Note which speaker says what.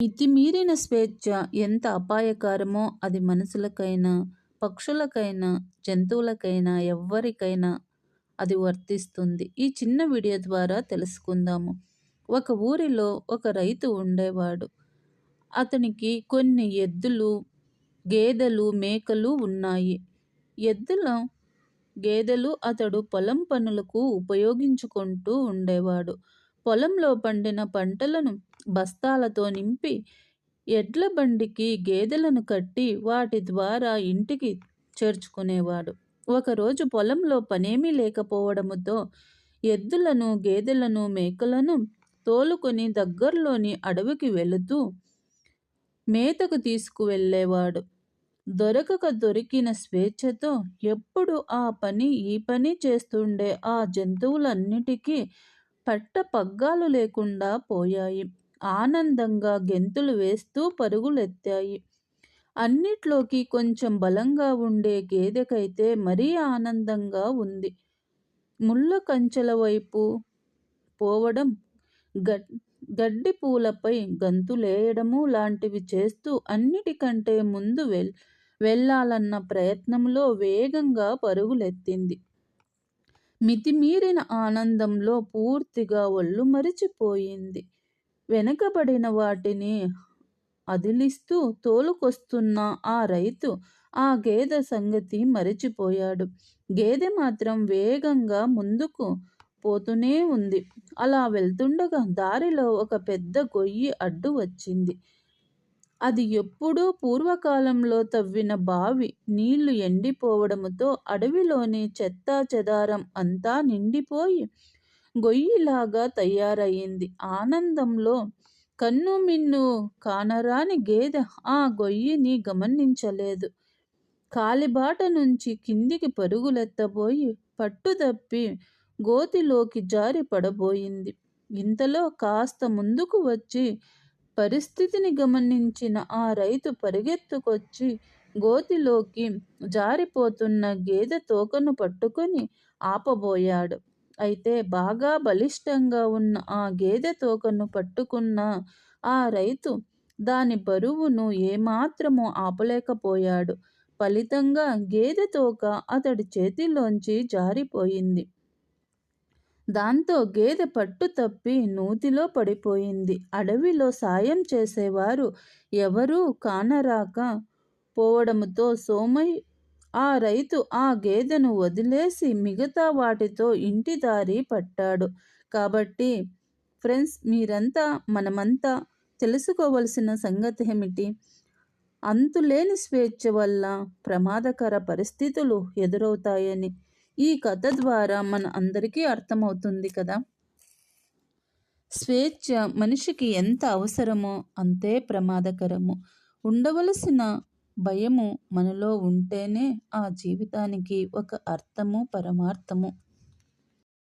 Speaker 1: మితిమీరిన స్వేచ్ఛ ఎంత అపాయకరమో అది మనుషులకైనా, పక్షులకైనా, జంతువులకైనా ఎవ్వరికైనా అది వర్తిస్తుంది. ఈ చిన్న వీడియో ద్వారా తెలుసుకుందాము. ఒక ఊరిలో ఒక రైతు ఉండేవాడు. అతనికి కొన్ని ఎద్దులు, గేదెలు, మేకలు ఉన్నాయి. ఎద్దుల, గేదెలు అతడు పొలం పనులకు ఉపయోగించుకుంటూ ఉండేవాడు. పొలంలో పండిన పంటలను బస్తాలతో నింపి ఎడ్ల బండికి గేదెలను కట్టి వాటి ద్వారా ఇంటికి చేర్చుకునేవాడు. ఒకరోజు పొలంలో పనేమీ లేకపోవడముతో ఎద్దులను, గేదెలను, మేకలను తోలుకొని దగ్గరలోని అడవికి వెళుతూ మేతకు తీసుకువెళ్ళేవాడు. దొరికిన స్వేచ్ఛతో ఎప్పుడు ఆ పని ఈ పని చేస్తుండే ఆ జంతువులన్నిటికీ పట్టాలు లేకుండా పోయాయి. ఆనందంగా గెంతులు వేస్తూ పరుగులెత్తాయి. అన్నిట్లోకి కొంచెం బలంగా ఉండే గేదెకైతే మరీ ఆనందంగా ఉంది. ముళ్ళ కంచెల వైపు పోవడం, గడ్డి పూలపై గంతులేయడము లాంటివి చేస్తూ అన్నిటికంటే ముందు వెళ్ళాలన్న ప్రయత్నంలో వేగంగా పరుగులెత్తింది. మితిమీరిన ఆనందంలో పూర్తిగా ఒళ్ళు మరిచిపోయింది. వెనకబడిన వాటిని అదిలిస్తూ తోలుకొస్తున్న ఆ రైతు ఆ గేదె సంగతి మరిచిపోయాడు. గేదె మాత్రం వేగంగా ముందుకు పోతూనే ఉంది. అలా వెళ్తుండగా దారిలో ఒక పెద్ద గొయ్యి అడ్డు వచ్చింది. అది ఎప్పుడూ పూర్వకాలంలో తవ్విన బావి. నీళ్లు ఎండిపోవడంతో అడవిలోని చెత్తా చెదారం అంతా నిండిపోయి గొయ్యిలాగా తయారయింది. ఆనందంలో కన్నుమిన్ను కానరాని గేదె ఆ గొయ్యిని గమనించలేదు. కాలిబాట నుంచి కిందికి పరుగులెత్తబోయి పట్టుదప్పి గోతిలోకి జారి పడబోయింది. ఇంతలో కాస్త ముందుకు వచ్చి పరిస్థితిని గమనించిన ఆ రైతు పరిగెత్తుకొచ్చి గోతిలోకి జారిపోతున్న గేదె తోకను పట్టుకొని ఆపబోయాడు. అయితే బాగా బలిష్టంగా ఉన్న ఆ గేదె తోకను పట్టుకున్న ఆ రైతు దాని బరువును ఏమాత్రమూ ఆపలేకపోయాడు. ఫలితంగా గేదె తోక అతడి చేతిలోంచి జారిపోయింది. దాంతో గేదె పట్టు తప్పి నూతిలో పడిపోయింది. అడవిలో సాయం చేసేవారు ఎవరూ కానరాక పోవడంతో సోమయ్య ఆ రైతు ఆ గేదెను వదిలేసి మిగతా వాటితో ఇంటి దారి పట్టాడు. కాబట్టి ఫ్రెండ్స్, మనమంతా తెలుసుకోవలసిన సంగతి ఏమిటి? అంతులేని స్వేచ్ఛ వల్ల ప్రమాదకర పరిస్థితులు ఎదురవుతాయని ఈ కథ ద్వారా మన అందరికీ అర్థమవుతుంది కదా. స్వేచ్ఛ మనిషికి ఎంత అవసరమో అంతే ప్రమాదకరము. ఉండవలసిన భయము మనలో ఉంటేనే ఆ జీవితానికి ఒక అర్థము, పరమార్థము.